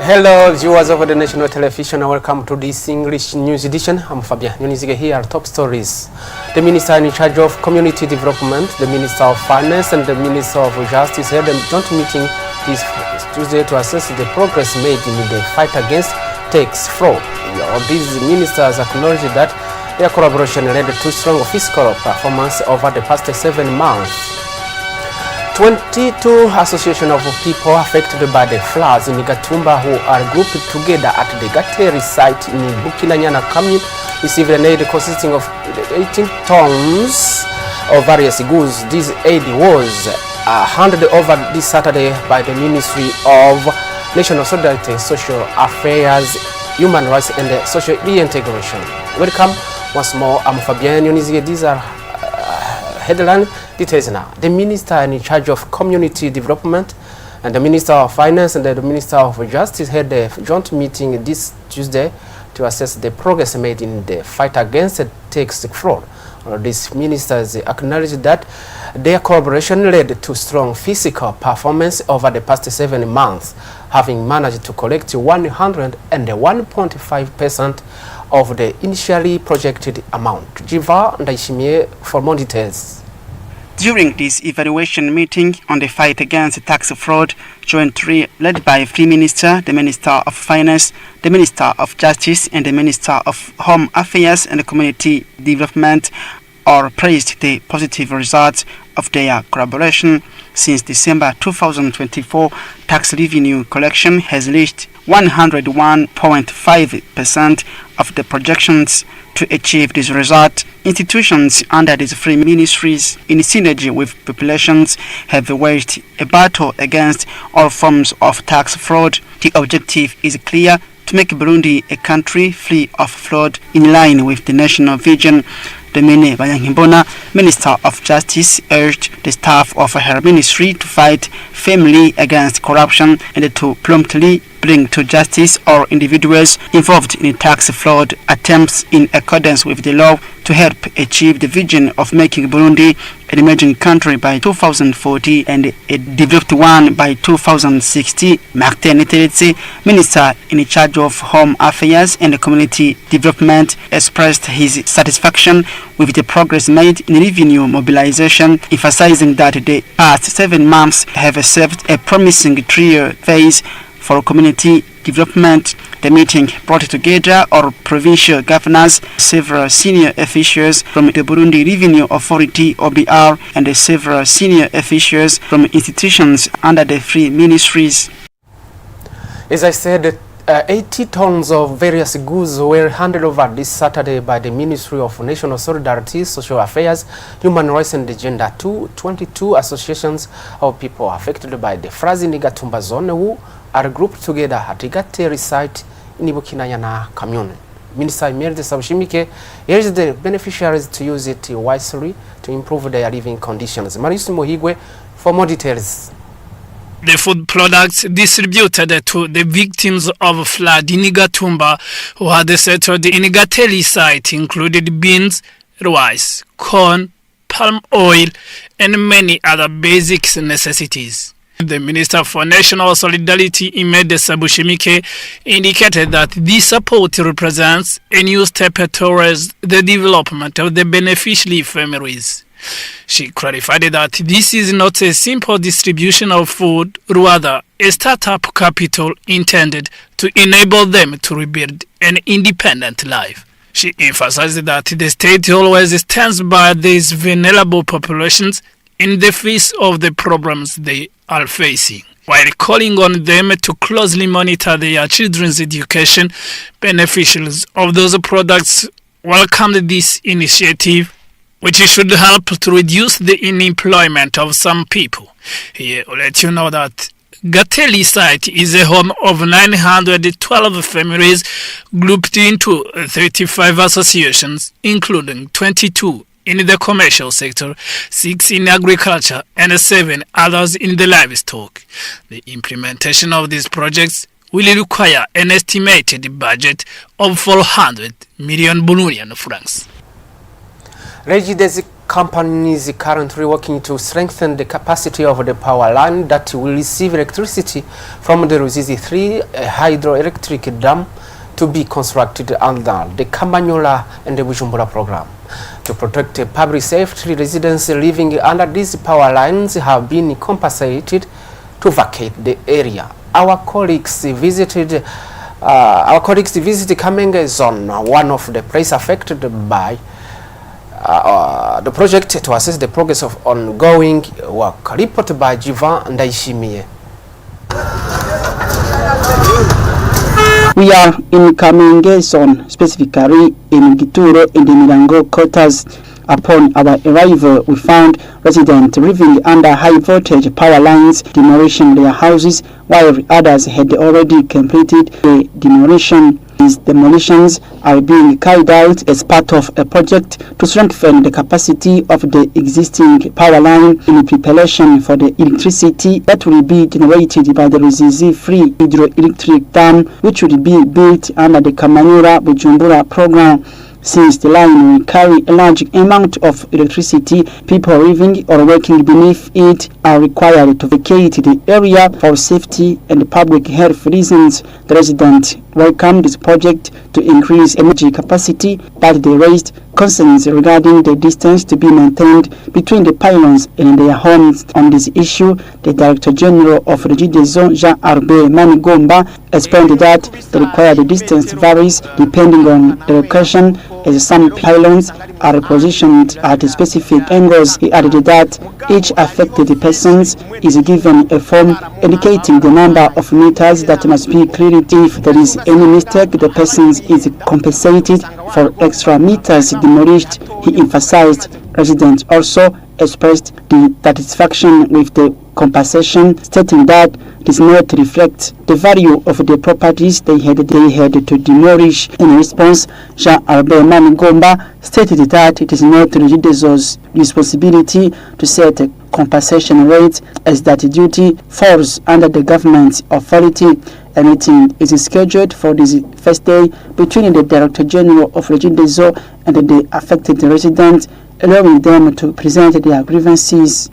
Hello viewers of the National Television and welcome to this English News Edition. I'm Fabian Nyonizige. Here are top stories. The Minister in charge of Community Development, the Minister of Finance and the Minister of Justice held a joint meeting this Tuesday to assess the progress made in the fight against tax fraud. These ministers acknowledged that their collaboration led to strong fiscal performance over the past 7 months. 22 associations of people affected by the floods in Gatumba who are grouped together at the Gateri site in Bukinanyana Commune received an aid consisting of 18 tons of various goods. This aid was handed over this Saturday by the Ministry of National Solidarity, Social Affairs, Human Rights and Social Reintegration. Welcome once more. I'm Fabian Nyonizige. These are headline details now. The Minister in charge of Community Development and the Minister of Finance and the Minister of Justice had a joint meeting this Tuesday to assess the progress made in the fight against tax fraud. These ministers acknowledged that their collaboration led to strong fiscal performance over the past 7 months, having managed to collect 101.5% of the initially projected amount. Jiva Ndaishimie for more details. During this evaluation meeting on the fight against tax fraud, jointly led by Free Minister, the Minister of Finance, the Minister of Justice and the Minister of Home Affairs and Community Development, all praised the positive results of their collaboration. Since December 2024, tax revenue collection has reached 101.5% of the projections. To achieve this result, institutions under these three ministries, in synergy with populations, have waged a battle against all forms of tax fraud. The objective is clear: to make Burundi a country free of fraud in line with the national vision. Domine Banyankimbona, Minister of Justice, urged the staff of her ministry to fight firmly against corruption and to promptly bring to justice all individuals involved in tax fraud attempts in accordance with the law to help achieve the vision of making Burundi an emerging country by 2040 and a developed one by 2060. Martin Niteretse, Minister in charge of Home Affairs and Community Development, expressed his satisfaction with the progress made in revenue mobilization, emphasizing that the past 7 months have served a promising 3-year phase for community development. The meeting brought together all provincial governors, several senior officials from the Burundi Revenue Authority (OBR), and several senior officials from institutions under the three ministries. As I said, 80 tons of various goods were handed over this Saturday by the Ministry of National Solidarity, Social Affairs, Human Rights and Gender to 22 associations of people affected by the floods in Gatumba zone who are grouped together at the Gateri site in Bukinanyana Commune. Minister Imelda Sabushimike urged the beneficiaries to use it wisely to improve their living conditions. Marius Mohigwe for more details. The food products distributed to the victims of flood in Gatumba who had settled in Gateri site included beans, rice, corn, palm oil, and many other basic necessities. The Minister for National Solidarity, Imelda Sabushimike, indicated that this support represents a new step towards the development of the beneficiary families. She clarified that this is not a simple distribution of food, rather a startup capital intended to enable them to rebuild an independent life. She emphasized that the state always stands by these vulnerable populations in the face of the problems they are facing, while calling on them to closely monitor their children's education. Beneficiaries of those products welcomed this initiative, which should help to reduce the unemployment of some people. Here, I'll let you know that Gateri site is a home of 912 families grouped into 35 associations, including 22 in the commercial sector, 6 in agriculture, and 7 others in the livestock. The implementation of these projects will require an estimated budget of 400 million Burundian francs. company is currently working to strengthen the capacity of the power line that will receive electricity from the Ruzizi 3 hydroelectric dam to be constructed under the Kamanyola and the Bujumbura program. To protect public safety, residents living under these power lines have been compensated to vacate the area. Our colleagues visited Kamenge Zone, one of the places affected by the project, to assess the progress of ongoing work. Reported by Jivan Ndaishimiye. We are in Kamenge Zone, specifically in Gituro in the Mirango quarters. Upon our arrival, we found residents living under high voltage power lines demolishing their houses, while others had already completed the demolition. These demolitions are being carried out as part of a project to strengthen the capacity of the existing power line in preparation for the electricity that will be generated by the Ruzizi Free hydroelectric dam, which will be built under the Kamanyola Bujumbura program. Since the line will carry a large amount of electricity, people living or working beneath it are required to vacate the area for safety and public health reasons. The residents welcomed this project to increase energy capacity, but they raised concerns regarding the distance to be maintained between the pylons and their homes. On this issue, the Director General of Regideso, Jean-Albert Manigomba, explained that the required distance varies depending on the location, as some pylons are positioned at specific angles. He added that each affected person is given a form indicating the number of meters that must be cleared. If there is any mistake, the person is compensated for extra meters demolished. He emphasized residents also expressed the satisfaction with the compensation, stating that does not reflect the value of the properties they had to demolish. In response, Jean-Albert Manigomba stated that it is not Regideso's responsibility to set a compensation rate, as that duty falls under the government authority. A meeting is scheduled for this first day between the Director General of Regideso and the affected residents, allowing them to present their grievances.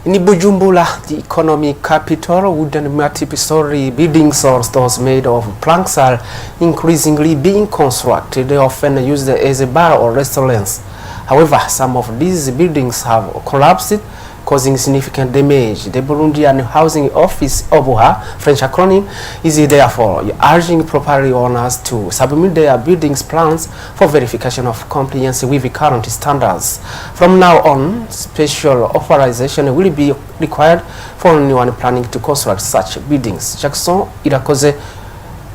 In Bujumbura, the economic capital, wooden multi-story buildings or stores made of planks are increasingly being constructed. They often used as a bar or restaurants. However, some of these buildings have collapsed, causing significant damage. The Burundian Housing Office, OBUHA, French acronym, is therefore urging property owners to submit their buildings plans for verification of compliance with current standards. From now on, special authorization will be required for anyone planning to construct such buildings. Jackson Irakoze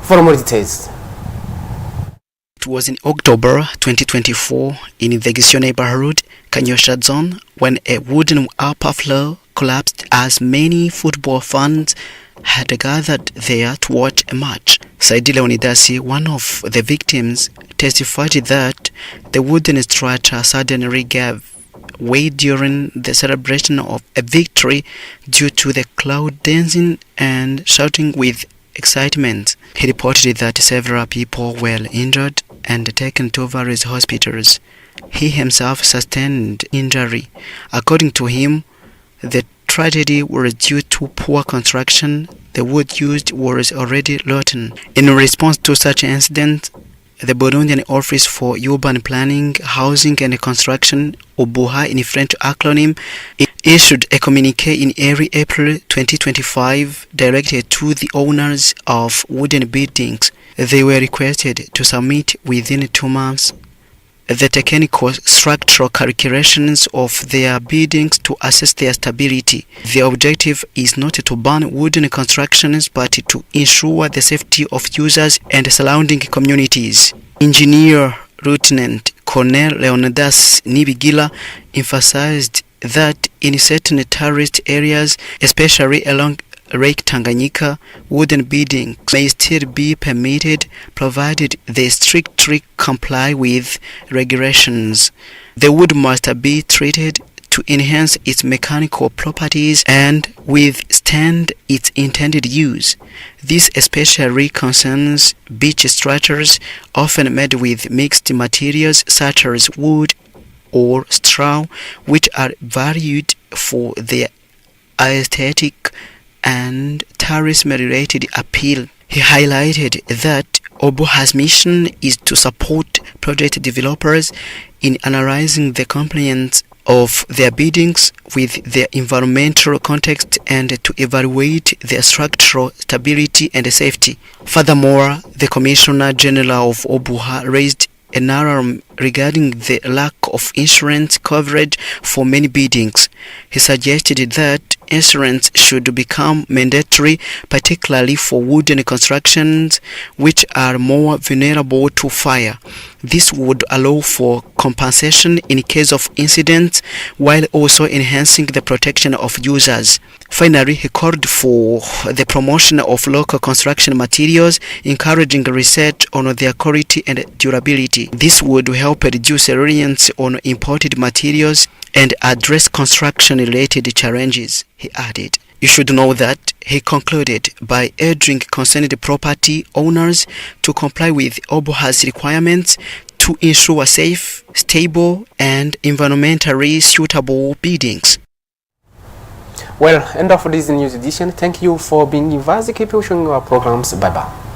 for more details. It was in October 2024 in the Gisio neighborhood, Kanyosha zone, when a wooden upper floor collapsed as many football fans had gathered there to watch a match. Saidi Leonidasi, one of the victims, testified that the wooden structure suddenly gave way during the celebration of a victory due to the crowd dancing and shouting with excitement. He reported that several people were injured and taken to various hospitals. He himself sustained injury. According to him, the tragedy was due to poor construction. The wood used was already rotten. In response to such incidents, the Burundian Office for Urban Planning, Housing and Construction, OBUHA in French acronym, issued a communique in early April 2025 directed to the owners of wooden buildings. They were requested to submit within 2 months the technical structural calculations of their buildings to assess their stability. The objective is not to ban wooden constructions but to ensure the safety of users and surrounding communities. Engineer Lieutenant Colonel Leonidas Nibigila emphasized that in certain tourist areas, especially along Lake Tanganyika, wooden buildings may still be permitted provided they strictly comply with regulations. The wood must be treated to enhance its mechanical properties and withstand its intended use. This especially concerns beach structures often made with mixed materials such as wood or straw, which are valued for their aesthetic and tourism-related appeal. He highlighted that Obuha's mission is to support project developers in analyzing the compliance of their biddings with their environmental context and to evaluate their structural stability and safety. Furthermore, the Commissioner General of Obuha raised an alarm regarding the lack of insurance coverage for many biddings. He suggested that insurance should become mandatory, particularly for wooden constructions which are more vulnerable to fire. This would allow for compensation in case of incidents while also enhancing the protection of users. Finally, he called for the promotion of local construction materials, encouraging research on their quality and durability. This would help reduce reliance on imported materials and address construction-related challenges, he added. You should know that, he concluded, by urging concerned property owners to comply with Obuha's requirements to ensure safe, stable, and environmentally suitable biddings. Well, end of this news edition. Thank you for being with us. Keep watching our programs. Bye-bye.